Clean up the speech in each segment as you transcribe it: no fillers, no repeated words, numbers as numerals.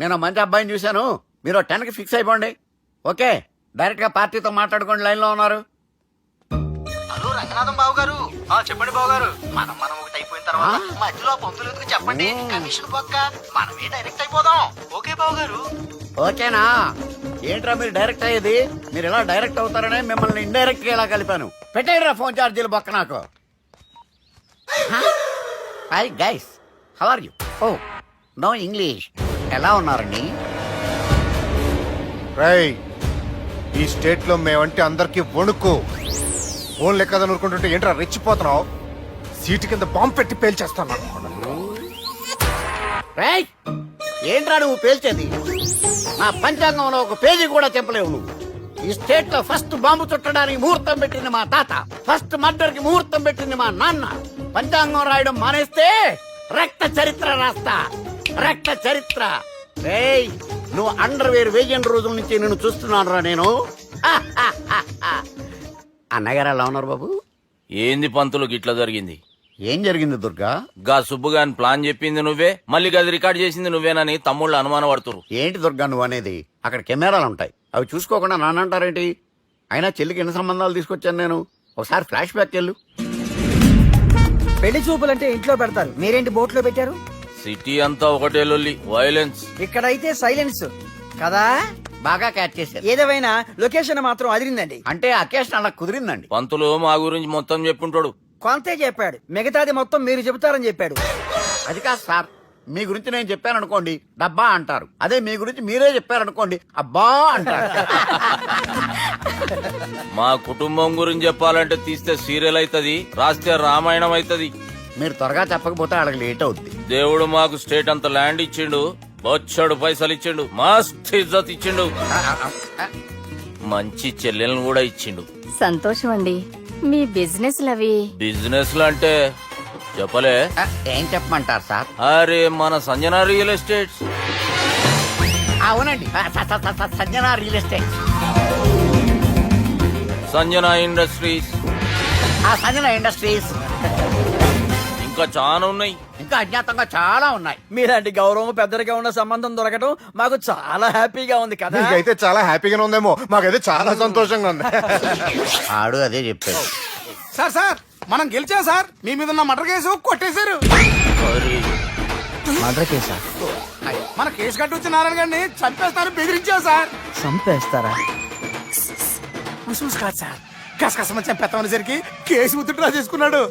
నేను మంచి అబ్బాయిని చూశాను, మీరు 10కి ఫిక్స్ అయిపోండి. ఓకే, డైరెక్ట్ గా పార్టీతో మాట్లాడుకోండి. లైన్ లో ఉన్నారు. హలో రంగనాథం బాబు గారు. చెప్పండి బాబు గారు. మనం ఒకటి అయిపోయిన తర్వాత మధ్యలో పంతులు ఎందుకు చెప్పండి, కమిషన్ పక్క మనమే డైరెక్ట్ అయిపోదాం. ఓకే బాబు గారు. ఓకేనా? ఏంట్రా మీరు డైరెక్ట్ అయ్యేది? మీరు ఇలా డైరెక్ట్ అవుతారనే మిమ్మల్ని ఇండైరెక్ట్ గా ఇలా కలిపాను. పెట్టేయరా ఫోన్ ఛార్జీలు బొక్క నాకు. Hi guys, how are you? Oh no English. ఎలా ఉన్నారండి? రై, ఈ స్టేట్ లో మేమంటే అందరికి వణుకు. ఫోన్ లెక్క అనుకుంటుంటే ఏంట్రా రెచ్చిపోతున్నావు? సీటు కింద బాంబు పెట్టి పేల్చేస్తాను. రేయ్, ఏంట్రా నువ్వు పేల్చేది? నా పంచాంగంలో ఒక పేజీ కూడా చెప్పలేవు నువ్వు. ఈ స్టేట్ లో ఫస్ట్ బాంబు చుట్టడానికి ముహూర్తం పెట్టింది మా తాత, ఫస్ట్ మర్డర్ కి ముహూర్తం పెట్టింది మా నాన్న. పంచాంగం రాయడం మానేస్తే రక్త చరిత్ర రాస్తా, రక్త చరిత్ర. రేయ్, నువ్వు అండర్వేర్ వేయని రోజుల నుంచి నేను చూస్తున్నాను రా నేను. అన్నగారు ఎలా ఉన్నారు బాబు? ఏంది పంతులు గిట్లా జరిగింది? ఏం జరిగింది దుర్గా? గా సుబ్బుగాని ప్లాన్ చెప్పింది నువ్వే, మళ్ళీ గది రికార్డ్ చేసింది నువ్వేనని తమ్ముళ్ళు అనుమానం పడుతురు. ఏంటి దుర్గా నువ్వు అనేది? అక్కడ కెమెరాలు ఉంటాయి, అవి చూసుకోకుండా నానంటారేంటి? అయినా చెల్లికి ఎన్ని సంబంధాలు తీసుకొచ్చాను నేను. ఒకసారి ఫ్లాష్ బ్యాక్ వెళ్ళు. పెళ్లి చూపులంటే ఇంట్లో పెడతారు, మీరేంటి బోట్లో పెట్టారు? సిటీ అంతా ఒకటే లొల్లి, వైలెన్స్. ఇక్కడైతే సైలెన్స్ కదా. బాగా క్యాచ్ చేశారు. ఏదేమైనా లొకేషన్ మాత్రం అదిరిందండి. అంటే అకేషన్ అలా కుదిరిందండి. పంతులు మా గురించి మొత్తం చెప్పుంటాడు. కొంతే చెప్పాడు, మిగతాది మొత్తం మీరు చెబుతారని చెప్పాడు. అది కాదు సార్, మీ గురించి నేను చెప్పాను అనుకోండి డబ్బా అంటారు, అదే మీ గురించి మీరే చెప్పారనుకోండి అబ్బా అంటారు. మా కుటుంబం గురించి చెప్పాలంటే తీస్తే సీరియల్ అవుతుంది, రాస్తే రామాయణం అవుతుంది. మీరు త్వరగా చెప్పకపోతే వాళ్ళకి లేట్ అవుద్ది. దేవుడు మాకు స్టేట్ అంత ల్యాండ్ ఇచ్చిండు, బొచ్చడు పైసలు ఇచ్చిండు, మస్త్ ఇజ్జత్ ఇచ్చిండు, మంచి చెల్లెలను కూడా ఇచ్చిండు. సంతోషం అండి. మీ బిజినెస్ లవి బిజినెస్ లు అంటే చెప్పలే. ఏం చెప్పమంటారు సార్? అరే మన సంజన రియల్ ఎస్టేట్స్. అవునండి, Sanjana real estate, Sanjana industries, Sanjana industries, ఇంకా చాలా ఉన్నాయి. ఇంకా అజ్ఞాతంగా చాలా ఉన్నాయి. మీలాంటి గౌరవం పెద్దరిగా ఉన్న సంబంధం దొరకడం మాకు చాలా హ్యాపీగా ఉంది కదా. మీకైతే చాలా హ్యాపీగానే ఉందేమో, మాకైతే చాలా సంతోషంగా ఉంది. ఆడు అదే చెప్పాడు. సార్ సార్ మనం గెలిచాం సార్. మీ మీద ఉన్న మర్డర్ కేసు కొట్టేశారు. మర్డర్ కేసా? మన కేసు కట్టి వచ్చిన నారాయణ గారిని చంపేస్తారని బెదిరించాం సార్. చంపేస్తారా? చూసి కాదు సార్, కసకసమని చంపేస్తామనేసరికి కేసు ముద్దు డ్రా చేసుకున్నాడు.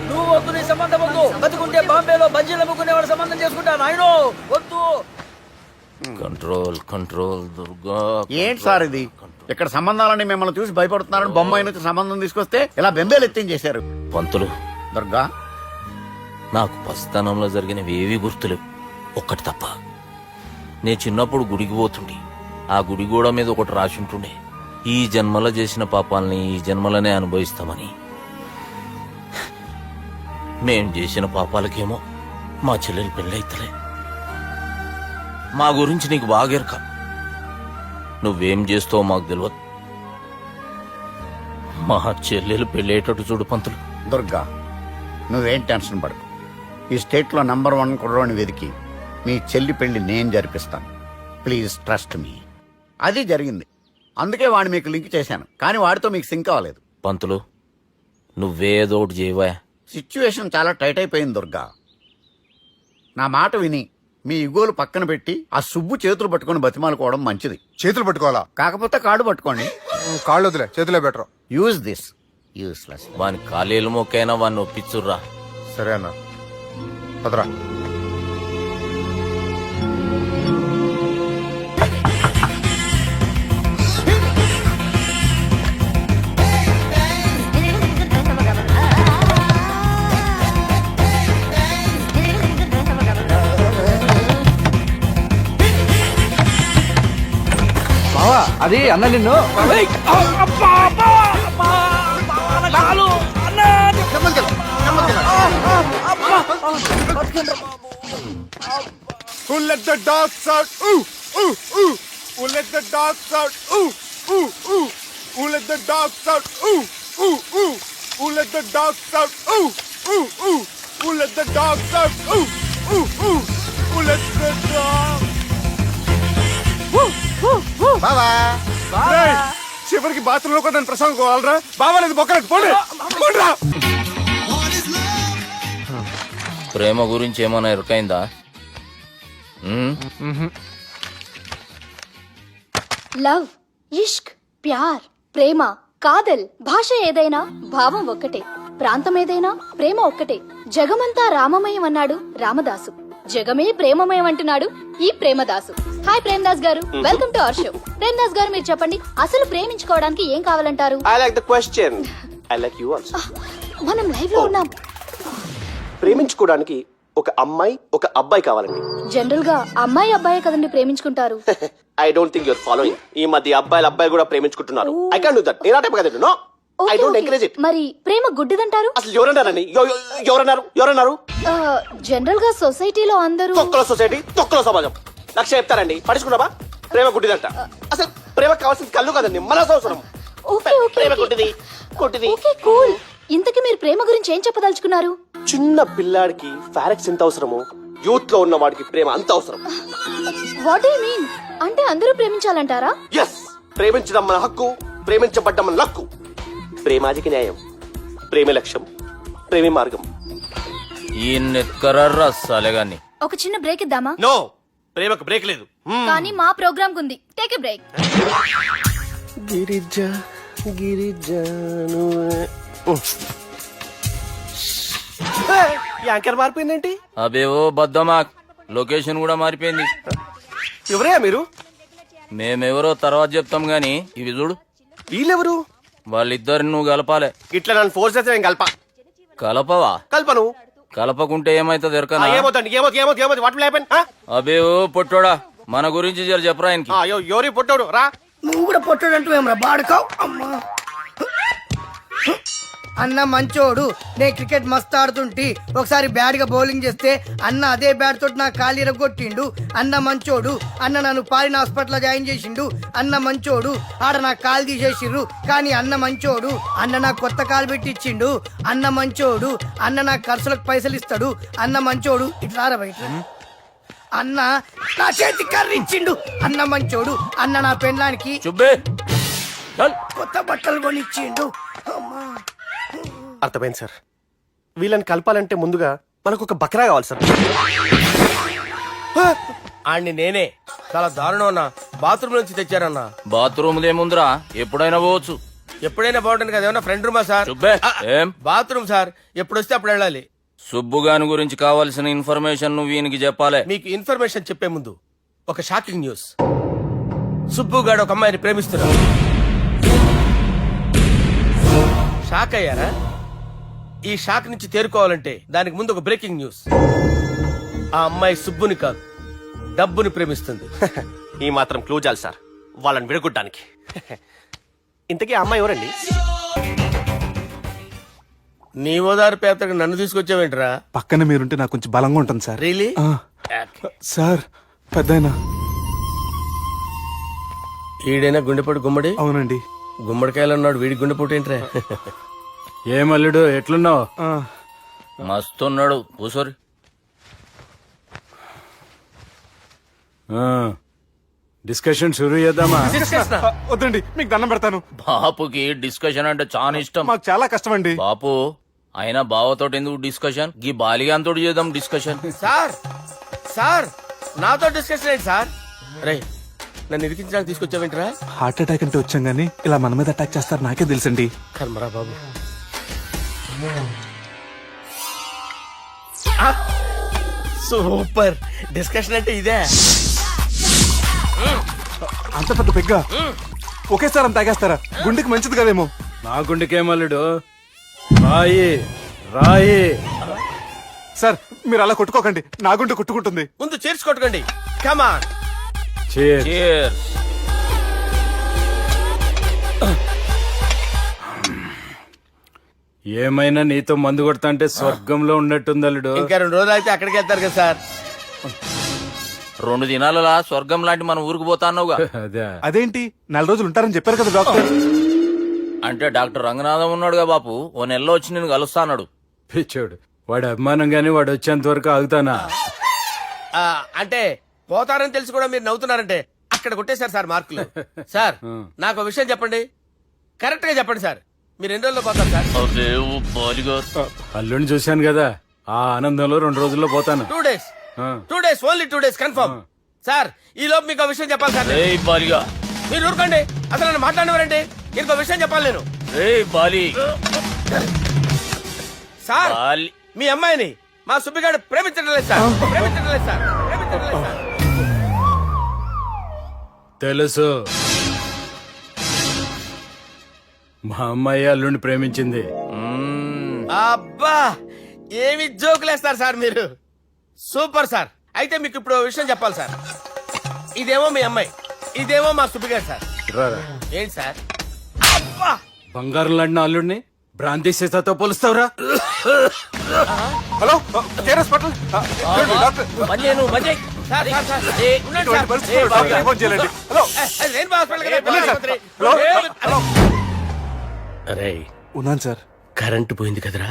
నువ్వు వద్దు, నీ సంబంధం వద్దు. బతుకుంటే బాంబేలో బజ్జీలు అమ్ముకునే వాడు సంబంధం చేసుకుంటా నాయనో, వద్దు. Control control Durga. ఏంటి సార్ ఇది? ఇక్కడ సంబంధాలని మిమ్మల్ని చూసి భయపడుతున్నారని బొంబాయి నుంచి సంబంధం తీసుకొస్తే ఇలా బెంబేలు ఎత్తించేశారు. పంతులు, దుర్గా, నాకు పసితనంలో జరిగినవి ఏవి గుర్తులేవు, ఒక్కటి తప్ప. నేను చిన్నప్పుడు గుడికి పోతుండే, ఆ గుడి గోడ మీద ఒకటి రాసి ఉంటుండే, ఈ జన్మలో చేసిన పాపాలని ఈ జన్మలనే అనుభవిస్తామని. మేం చేసిన పాపాలకేమో మా చెల్లెలు పెళ్ళైతలే. మా గురించి నీకు బాగెరక, నువ్వేం చేస్తావో మాకు తెలియదు. మా చెల్లెలు పెళ్ళేటట్టు చూడు పంతులు. దుర్గా, నువ్వేం టెన్షన్ పడకు. ఈ స్టేట్ లో నంబర్ 1 కుర్రోని వెతికి మీ చెల్లి పెళ్లి నేను జరిపిస్తాను. Please trust me. అది జరిగింది, అందుకే వాడిని మీకు లింక్ చేశాను, కానీ వాడితో మీకు సింక్ అవ్వలేదు. పంతులు, నువ్వేదో ఒకటి చేయవా. సిచ్యువేషన్ చాలా టైట్ అయిపోయింది దుర్గా. నా మాట విని మీ ఇగోలు పక్కన పెట్టి ఆ సుబ్బు చేతులు పట్టుకొని బతిమాలుకోవడం మంచిది. చేతులు పట్టుకోవాలా? కాకపోతే కాళ్ళు పట్టుకోండి. కాళ్ళు వదిలే, చేతులే బెటర్. Use this useless. వాని కాలేలు మొక్కైనా వాడిని ఒప్పించుర్రా. సరే అన్న, పదరా. అది అన్న నిన్ను Who let the dogs out? Ooh, ooh, ooh. Who let the dogs out? Ooh, ooh, ooh. Who let the dogs out? Ooh, ooh, ooh. Who let the dogs out? Ooh, ooh, ooh. Who let the dogs out? Ooh, ooh, ooh. Who బావా రేయ్, చివరికి bathroom లో కూడా నన్ను ప్రసంగం బావాలేదు బొక్కలేదు పోండి పోండిరా. ప్రేమ గురించి ఏమైనా ఎరుకైందా? లవ్, ఇష్క్, ప్యార్, ప్రేమ, కాదల్ భాష ఏదైనా భావం ఒక్కటే, ప్రాంతం ఏదైనా ప్రేమ ఒక్కటే. జగమంతా రామమయం అన్నాడు రామదాసు, జగమే ప్రేమమయం అంటున్నాడు ఈ ప్రేమదాసు. హాయ్ ప్రేమదాస్ గారు, welcome to our show. Premadasa గారు మీరు చెప్పండి, అసలు ప్రేమించుకోవడానికి ఏం కావాలంటారు? I like the question. I like you also. మనం లైవ్ లో ఉన్నాం. ప్రేమించుకోవడానికి ఒక అమ్మాయి ఒక అబ్బాయి కావాలండి. జనరల్ గా అమ్మాయి అబ్బాయి కదండి ప్రేమించుకుంటారు. I don't think your following. ఈ మధ్య అబ్బాయిలు కూడా ప్రేమించుకుంటున్నారు. I can't do that. నేను ఆ టైప్ కదండి. No, I don't encourage it. మరి ప్రేమ గుడ్డిదంటారు? అసలు ఎవరన్నారండి? ఎవరన్నారు? జనరల్ గా సొసైటీలో అందరూ తొక్కల సొసైటీ, తొక్కల సమాజం. లక్ష చెప్తారండి, పట్టించుకున్నావా? ప్రేమ గుడ్డిదంట. అసలు ప్రేమ కావాల్సిన కళ్ళు కదండి, మనసు అవసరం. ఓకే ఓకే ప్రేమ గుడ్డిది, గుడ్డిది. Okay cool. ఇంతకీ మీరు ప్రేమ గురించి ఏం చెప్పదలుచుకున్నారు? చిన్న పిల్లాడికి ఫారెక్స్ ఎంత అవసరమో యూత్ లో ఉన్న వాడికి ప్రేమ అంత అవసరం. What do you mean? అంటే అందరూ ప్రేమించాలంటారా? ఎస్, ప్రేమించడం మన హక్కు, ప్రేమించబడ్డం మన లక్కు. ప్రేమాజికి న్యాయం, ప్రేమ లక్ష్యం, ప్రేమే మార్గం. ఈ నెత్కరర్రా సాలెగాన్ని. ఒక చిన్న బ్రేక్ ఇద్దామా? నో, ప్రేమకు బ్రేక్ లేదు. కానీ మా ప్రోగ్రామ్ కుంది. Take a break. Girija Girija anchor మారిపోయిందేంటి? అబేవో బద్దమాక్, లొకేషన్ కూడా మారిపోయింది. ఎవరయ్యా మీరు? మేమెవరో తర్వాత చెప్తాం గాని ఇవి చూడు. వీళ్ళెవరు? వాళ్ళిద్దరిని నువ్వు కలపాలే. ఇట్లా నన్ను ఫోర్స్ చేస్తే నేను కలపవా? కల్పను. కలపకుంటే ఏమైతుంది ఎరకనా? ఏమవుతుంది? What will happen? అబేవో పొట్టోడా, మన గురించి జర చెప్పరా ఆయనకి. ఎవరి పొట్టాడు రా. నువ్వు కూడా పొట్టాడంటూ ఏమరా బాడుకావు? అమ్మా అన్న మంచోడు, నేను క్రికెట్ మస్తు ఆడుతుంటి. ఒకసారి బ్యాట్ గా బౌలింగ్ చేస్తే అన్న అదే బ్యాట్ తోటి నా కాలు ఇరగొట్టిండు. అన్న మంచోడు, అన్న నన్ను పాలిన హాస్పిటల్ జాయిన్ చేసిండు. అన్న మంచోడు, ఆడ నా కాలు తీసేసిండ్రు కానీ అన్న మంచోడు. అన్న నాకు కొత్త కాలు పెట్టి ఇచ్చిండు. అన్న మంచోడు, అన్న నా ఖర్చులకు పైసలు ఇస్తాడు. అన్న మంచోడు. ఇట్లా బయట అన్న నా చేతి కర్రీ ఇచ్చిండు. అన్న మంచోడు, అన్న నా పెళ్ళానికి చుబ్బే కొత్త బట్టలు కొనిచ్చిండు. అమ్మా అర్థమైంది సార్. వీళ్ళని కలపాలంటే ముందుగా మనకు ఒక బక్రా కావాలి సార్. ఆడిని నేనే చాలా దారుణం అన్నా. బాత్రూమ్ నుంచి తెచ్చారన్నా. బాత్రూమ్ ఏముందిరా, ఎప్పుడైనా పోవచ్చు. ఎప్పుడైనా బాగుంటుంది కదా. ఏమన్నా ఫ్రెండ్ రూమా సార్? చుబ్బే ఏం బాత్రూమ్ సార్, ఎప్పుడు వస్తే అప్పుడు వెళ్ళాలి. సుబ్బుగాని గురించి కావాల్సిన ఇన్ఫర్మేషన్ నువ్వు వీనికి చెప్పాలే. మీకు ఇన్ఫర్మేషన్ చెప్పే ముందు ఒక షాకింగ్ న్యూస్. సుబ్బుగాడు ఒక అమ్మాయిని ప్రేమిస్తున్నాడు. షాక్ అయ్యారా? ఈ షాక్ నుంచి తేరుకోవాలంటే దానికి ముందు ఒక బ్రేకింగ్ న్యూస్. ఆ అమ్మాయి సుబ్బుని కాదు, డబ్బుని ప్రేమిస్తుంది. ఈ మాత్రం క్లూ చాలు సార్ వాళ్ళని విడగొట్టడానికి. ఇంతకీ ఆ అమ్మాయి ఎవరండి? నీ ఓదారు పేపర్కి నన్ను తీసుకొచ్చావేంట్రా? పక్కన మీరుంటే నాకు కొంచెం బలంగా ఉంటుంది సార్. రియలీ? సార్ పెద్దయినా. ఈడైనా గుండెపోటు గుమ్మడి? అవునండి. గుమ్మడికాయలు అన్నాడు, వీడి గుండెపోటు ఏంట్రా? ఏమల్లుడు ఎట్లున్నావు? మస్తున్నాడు కూసోరి. డిస్కషన్ షురూ చేద్దామా? వద్దండి, మీకు దండం పెడతాను. బాపుకి డిస్కషన్ అంటే చాలా ఇష్టం. మాకు చాలా కష్టం అండి. బాపు అయినా బావతోటి ఎందుకు డిస్కషన్? గీ బాలిగాంతో చేద్దాం డిస్కషన్. సార్ సార్ నాతో డిస్కషన్ ఏంటి సార్? రే నన్ను ఇరికించడానికి తీసుకొచ్చావేంట్రా? హార్ట్ అటాక్ అంటే వచ్చాం గానీ ఇలా మన మీద అటాక్ చేస్తారు నాకే తెలుసండి. కర్మరా బాబు. సూపర్ డిస్కషన్ అంటే ఇదే. అంత పెద్ద పెగ్గ ఒకేసారి అంత తాగేస్తారా? గుండెకి మంచిది కదేమో. నా గుండెకేమల్లుడు రాయి రాయి. సార్ మీరు అలా కొట్టుకోకండి, నా గుండె కొట్టుకుంటుంది. ముందు చేర్చుకొట్టుకోండి. కమాన్. Cheers. ఏమైనా నీతో మందు కొడతా అంటే స్వర్గంలో ఉన్నట్టుంది అల్లుడు. ఇంకా 2 రోజులు అయితే అక్కడికి వెళ్తారు కదా సార్. 2 దినాలలా స్వర్గం లాంటి మన ఊరికి పోతాన్నావుగా. అదే అదేంటి 4 రోజులు ఉంటారని చెప్పారు కదా డాక్టర్. అంటే డాక్టర్ రంగనాథం ఉన్నాడుగా బాపు, ఓ నెలలో వచ్చి నేను కలుస్తా అన్నాడు. పిచ్చోడు, వాడు అభిమానం గాని వాడు వచ్చేంత వరకు ఆగుతానా? అంటే పోతారని తెలిసి కూడా మీరు నవ్వుతున్నారంటే అక్కడ కొట్టేశారు సార్ మార్కులు. సార్ నాకు విషయం చెప్పండి, కరెక్ట్ గా చెప్పండి సార్. మీరు ఎన్ని రోజుల్లో పోతారు సార్? అరే ఓ బాలిగా అల్లుడిని చూశాను కదా, ఆ ఆనందంలో 2 రోజుల్లో పోతాను. 2 days, 2 days, only 2 days confirm. Sir ఈ లోపు మీకు ఒక విషయం చెప్పాలి సార్. ఏయ్ బాలిగా, మీరు ఊరుకోండి, అసలు నన్ను మాట్లాడినవారండి. ఇంకో విషయం చెప్పాలి నేను. ఏయ్ బాలి సార్ బాలి మీ అమ్మాయిని మా సుబ్బిగాడు ప్రేమించడం లేదు సార్. ప్రేమించడం లేదు సార్. ప్రేమించడం లేదు సార్. తెలుసు, మా అమ్మాయి అల్లుడిని ప్రేమించింది. అబ్బా ఏమి జోకులేస్తారు సార్ మీరు. Super sir. అయితే మీకు ఇప్పుడు ఓ విషయం చెప్పాలి సార్. ఇదేమో మీ అమ్మాయి, ఇదేమో మా సుబ్బిగాడు సార్. రారా. ఏంటి సార్? అబ్బా బంగారం లాంటి అల్లుడిని భ్రాంతి సీతతో పోలుస్తావురా? హలో కేర్ హాస్పిటల్ డాక్టర్ మంజేను మంజే సార్ సార్ సార్ ఉండండి ఇటువంటి సార్. పరిస్థితుల్లో డాక్టర్ని ఫోన్ చేయాలండి. హలో రెయిన్బో హాస్పిటల్ కదా, వెళ్ళండి సార్. ఆసుపత్రి. హలో హలో అరే ఉన్నాను సార్. కరెంటు పోయింది కదరా.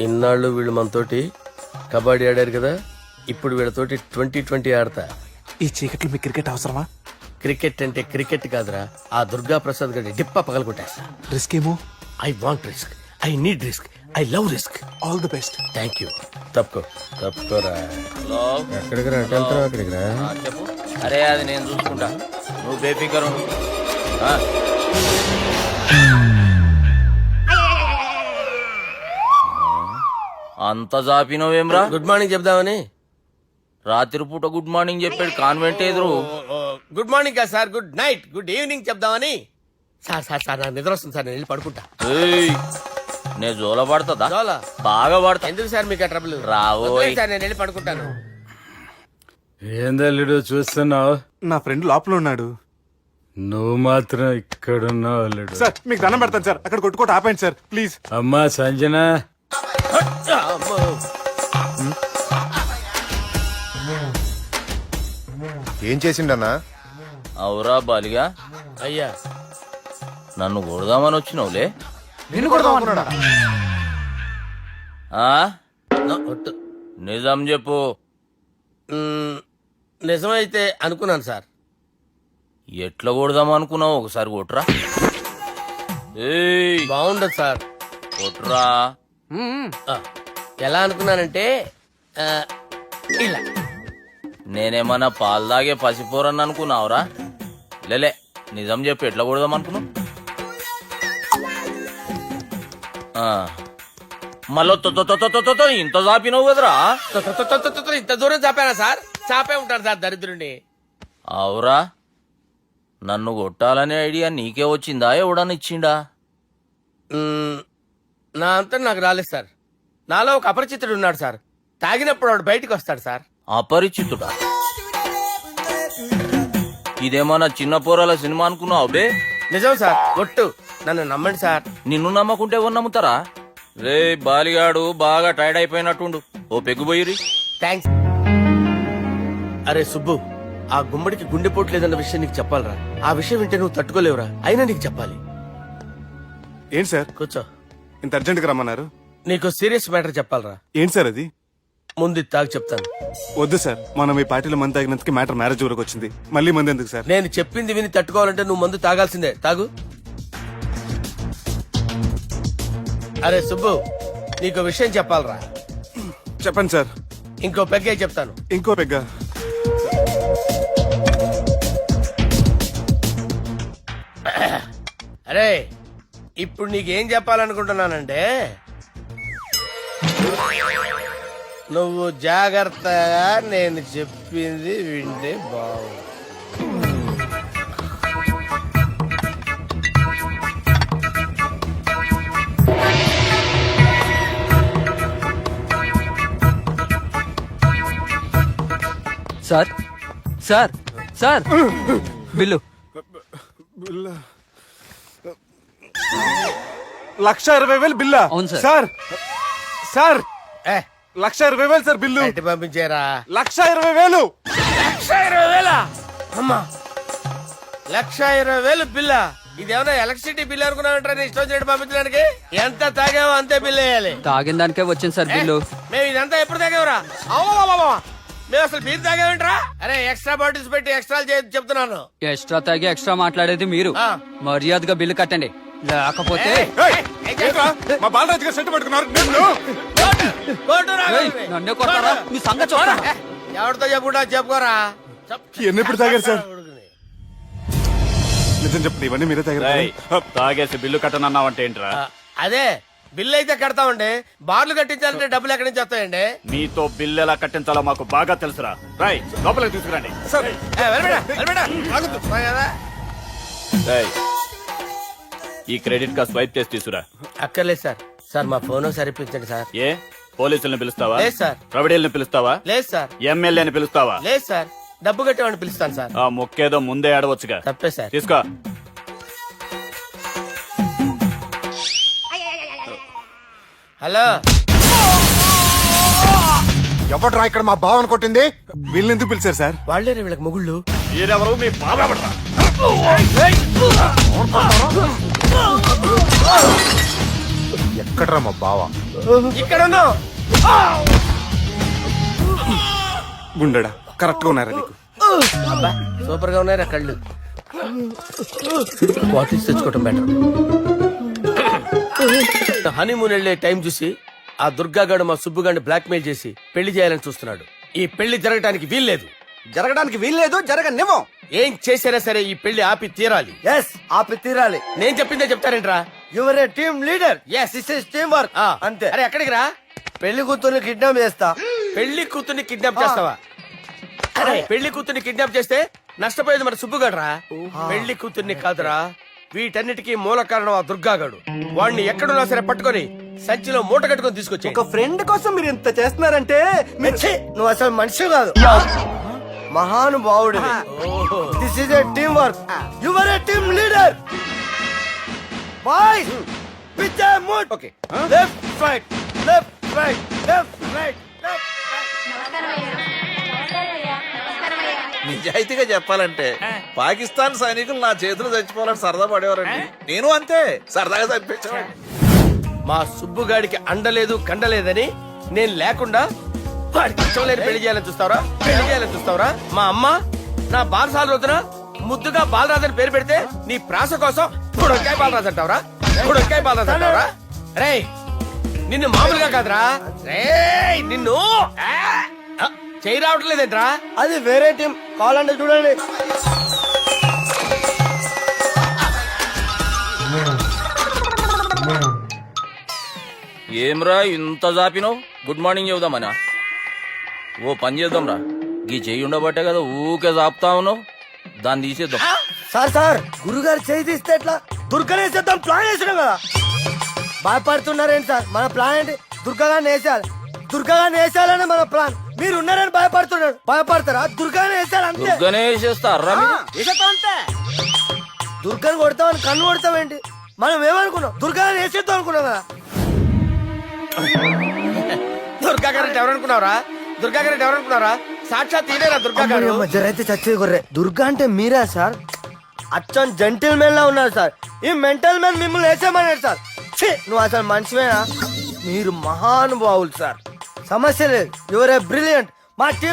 ఇన్నాళ్ళు వీళ్ళు మనతోటి కబడ్డీ ఆడారు కదా, ఇప్పుడు వీళ్ళతోటి 2020 ఆడతా. ఈ చీకట్లో మీ క్రికెట్ అవసరమా? క్రికెట్ అంటే క్రికెట్ కాదురా, ఆ దుర్గా ప్రసాద్ గారి డిప్ప పగల కొట్టేస్తా. రిస్క్ ఏమో. I want risk, I need risk, I love risk. All the best. Thank you. తప్పుకోరా. హలో ఎక్కడికి రా? అక్కడికి రా. చెప్పు. అరే అది నేను చూసుకుంటా, నువ్వు బేఫికర్ ఉండు. అంత జాపినవేమ్రా? గుడ్ మార్నింగ్ చెప్దామని. రాత్రి పూట గుడ్ మార్నింగ్ చెప్పాడు కాన్వెంట్ ఎదురు. గుడ్ మార్నింగ్ కదా sir, good night, good evening చెప్దామని. సార్ సార్ సార్ నాకు నిద్ర వస్తుంది సార్, నేను వెళ్ళి పడుకుంటా. ఏయ్, నే జోల పడుతుందా? జోలా? బాగా పడతా. ఎందుకు సార్ మీకు ఆ ట్రబుల్? రావోయ్. సార్ నేను వెళ్ళి పడుకుంటాను. ఏందల్లుడు చూస్తున్నావు? నా ఫ్రెండ్ లోపల ఉన్నాడు. నువ్వు మాత్రం ఇక్కడున్నావు అల్లుడు. సార్ మీకు దండం పెడతాను సార్, అక్కడ కొట్టుకోట ఆపండి సార్ ప్లీజ్. అమ్మా సంజన, అమ్మో. ఏం చేసిండన్నా? అవురా బాలిగా, అయ్యా నన్ను కొడదామని వచ్చినావులే. నిన్ను కొడదాం అనుకున్నాడా? ఆ? ఒట్టు. నిజం చెప్పు. నిజమైతే అనుకున్నాను సార్. ఎట్లా కొడదాం అనుకున్నావు? ఒకసారి కొట్రా. ఏయ్ బాగుండదు సార్. కొట్రా. ఆ, ఎలా అనుకున్నానంటే ఆ, ఇలా. నేనేమన్నా పాలు తాగే పసిపోరని అనుకున్నావురా? లేలే, నిజం చెప్పు, ఎట్లా కొడదాం అనుకున్నావు? మళ్ళీ ఇంత చాపినావు కదరా? ఇంత దూరం చాపానా సార్? చాపే ఉంటాను సార్ దరిద్రుడిని. అవురా, నన్ను కొట్టాలనే ఐడియా నీకే వచ్చిందా? ఎవడన్నా ఇచ్చిండా? నా అంతా నాకు రాలేదు సార్. నాలో ఒక అపరిచితుడు ఉన్నాడు సార్. తాగినప్పుడు వాడు బయటికి వస్తాడు సార్. అపరిచితుడా? ఇదేమన్నా చిన్న పోరాల సినిమా అనుకున్నావు బే? నిజం సార్, ఒట్టు. నన్ను నమ్మండి సార్. నిన్ను నమ్మకుంటే ఎవరు నమ్ముతారా? రే బాలిగాడు బాగా టైర్డ్ అయిపోయినట్టుండు, ఓ పెగ్గుబోయిరి. థ్యాంక్స్. అరే సుబ్బు, ఆ గుమ్మడికి గుండెపోటు లేదన్న విషయం నీకు చెప్పాలరా. ఆ విషయం వింటే నువ్వు తట్టుకోలేవురా, అయినా నీకు చెప్పాలి. ఏంటి సార్ కూర్చో. ఇంత అర్జెంట్గా రమ్మన్నారు? నీకు సీరియస్ మ్యాటర్ చెప్పాలరా. ఏంటి సార్ అది? ముందు ఇది తాగి చెప్తాను. వద్దు సార్, మనం ఈ పార్టీలో మంది తాగినందుకు మ్యాటర్ మ్యారేజ్ వరకు వచ్చింది. మళ్ళీ మంది ఎందుకు సార్? నేను చెప్పింది విని తట్టుకోవాలంటే నువ్వు మందు తాగాల్సిందే. తాగు. అరే సుబ్బు, నీకు విషయం చెప్పాలరా. చెప్పండి సార్. ఇంకో పెగ్గే చెప్తాను. ఇంకో పెగ్గ. అరే ఇప్పుడు నీకేం చెప్పాలనుకుంటున్నానంటే, నువ్వు జాగ్రత్తగా నేను చెప్పింది వింటే బాగు. Sir sir sir bill. 1,20,000 బిల్లా? అవును సార్. సార్ సార్ ఏ 1,20,000 సార్ బిల్లు. బయట పంపించేరా. 1,20,000. 1,20,000? అమ్మా, 1,20,000 బిల్లా? ఇదేమన్నా ఎలక్ట్రిసిటీ బిల్ అనుకున్నామంటారా? నీ ఇష్టం చేయడం పంపించడానికి. ఎంత తాగావో అంతే బిల్ వేయాలి. తాగిన దానికే వచ్చింది సార్ బిల్లు. మేము ఇదంతా ఎప్పుడు తాగేవరా? అవ్వ మేము అసలు బీర్ తాగామంటరా? అరే ఎక్స్ట్రా బాటిల్స్ పెట్టి ఎక్స్ట్రా చెప్తున్నాను. ఎక్స్ట్రా తాగి ఎక్స్ట్రా మాట్లాడేది మీరు. మర్యాదగా బిల్లు కట్టండి, లేకపోతే ఏంట్రా మా బాలరాజు గారు సెట్ పట్టుకున్నారు నిన్ను. ఏయ్, నన్నే కొడతారా? మీ సంగతి చూడరా? ఎవరితో చెప్పుకుంటా చెప్పుకోరా. ఎన్ని ఎప్పుడు తాగారు సార్? నిజం చెప్పండి, ఇవన్నీ మీరే తాగారు. తాగేసి బిల్లు కట్టనన్నావంటే ఏంట్రా? అదే బిల్లు అయితే కడతామండి, బార్లు కట్టించాలంటే డబ్బులు ఎక్కడి నుంచి వస్తాయండి? మీతో బిల్లు ఎలా కట్టించాలో మాకు బాగా తెలుసురా. రై లోపలికి తీసుకురండి. ఈ క్రెడిట్ కార్డ్ స్వైప్ చేసి తీసుకురా. అక్కర్లేదు సార్. సార్ మా ఫోన్ సరిపించండి సార్. ఏ పోలీసుల్ని పిలుస్తావా? లేదు సార్. ప్రొవిడీల్ని పిలుస్తావా? లేదు సార్. ఎమ్మెల్యేని పిలుస్తావా? లేదు సార్. డబ్బు కట్టేవాడిని పిలుస్తాను సార్. ఆ మొక్కేదో ముందే ఆడవచ్చుగా. తప్పే సార్. తీసుకో. హలో, ఎవడ్రా ఇక్కడ మా బావని కొట్టింది? వీళ్ళని ఎందుకు పిలిచారు సార్? వాళ్ళే వీళ్ళకి మొగుళ్ళు. మీరెవరు? మీ బాబా పడరా. ఎక్కడ్రా మా బావ? ఇక్కడ ఉన్నావు. గుండెడా కరెక్ట్ గా ఉన్నారా నీకు? అబ్బా సూపర్ గా ఉన్నాయిరా కళ్ళు. బాటిల్స్ తెచ్చుకోవటం బెటర్. హనీమూన్ వెళ్లే టైం చూసి ఆ దుర్గాగాడు మా సుబ్బుగాడిని బ్లాక్ మెయిల్ చేసి పెళ్లి చేయాలని చూస్తున్నాడు. ఈ పెళ్లి జరగడానికి వీల్లేదు. జరగడానికి వీల్లేదు, జరగనివ్వం. ఏం చేసినా సరే ఈ పెళ్లి ఆపి తీరాలి. ఎస్ ఆపి తీరాలి. నేను చెప్పిందే చెప్తారేంట్రా? Your A team leader. Yes. This is team work. అంతే. అరే ఎక్కడికి రా? పెళ్లి కూతుర్ని కిడ్నాప్ చేస్తా. పెళ్లి కూతుర్ని కిడ్నాప్ చేస్తావా? అరే పెళ్లి కూతుర్ని కిడ్నాప్ చేస్తే నష్టపోయేది మన సుబ్బుగాడ్రా. పెళ్లి కూతుర్ని కాదురా, వీటన్నిటికీ మూల కారణం ఆ దుర్గాగాడు. వాణ్ణి ఎక్కడున్నా సరే పట్టుకొని సంచిలో మూట కట్టుకొని తీసుకొచ్చి. ఒక ఫ్రెండ్ కోసం మీరు ఇంత చేస్తున్నారంటే నువ్వు అసలు మనిషి కాదు, మహానుభావుడు. This is a team work. Your A team leader. Boys pitch A mood. Okay. Left right left right left right left. నిజాయితీగా చెప్పాలంటే పాకిస్తాన్ సైనికులు నా చేతులు చచ్చిపోవాలని సరదా పడేవారండి. నేను అంతే సరదాగా చనిపించేవాడిని. మా సుబ్బుగాడికి అండలేదు కండలేదని నేను లేకుండా వాడికి ఇష్టం లేని పెళ్లి చేయాలని చూస్తావరా? పెళ్లి చేయాలని చూస్తావరా? మా అమ్మ నా బాలసాల రోజున ముద్దుగా బాలరాజు పేరు పెడితే నీ ప్రాస కోసం గుడొక్కాయ బాలరాజు అంటావరా? గుడొక్కాయ బాలరాజు అంటావరా? రేయ్ నిన్ను మామూలుగా కాదురా, రేయ్ నిన్ను చేయి రావట్లేదేంట్రా? అది వేరే టీం, కావాలంటే చూడండి. ఏమ్రా ఇంత జాపినావు? Good morning చెబుదామనా? ఓ పని చేద్దాంరా, గీ చెయ్యి ఉండబట్టే కదా ఊకే జాపుతా ఉన్నావు. దాన్ని తీసేద్దాం. సార్ గురుగారు చేయి తీస్తే ఎట్లా? దుర్గనేసేద్దాం ప్లాన్ వేసినాం కదా. భయపడుతున్నారేంటి సార్? మన ప్లాన్ ఏంటి? దుర్గాగాన్ని వేసేయాలి. దుర్గాగాన్ని వేసేయాలని మన ప్లాన్. మీరు ఉన్నారని భయపడుతున్నాడు. భయపడతారా? దుర్గానే వేసేయాలి అంతే. దుర్గనే వేసేస్తారా? అంతే. దుర్గాని కొడతామని కన్ను కొడతామేంటి? మనం ఏమనుకున్నాం? దుర్గాని వేసేద్దాం అనుకున్నాం కదా. దుర్గా గారు ఎవరనుకున్నారా? దుర్గా గారు ఎవరనుకున్నారా? సాక్షాత్ తీరేరా దుర్గా గారు. అయితే చచ్చేది కొర్రే. దుర్గా అంటే మీరా సార్? అచ్చం జెంటిల్ మెన్ లా ఉన్నారు సార్. ఈ మెంటల్ మెన్ మిమ్మల్ని వేసేమన్నాడు సార్. ఛీ, నువ్వు అసలు మనిషివేనా? మీరు మహానుభావులు సార్. సమస్య లేదు. Your a brilliant. మా టీం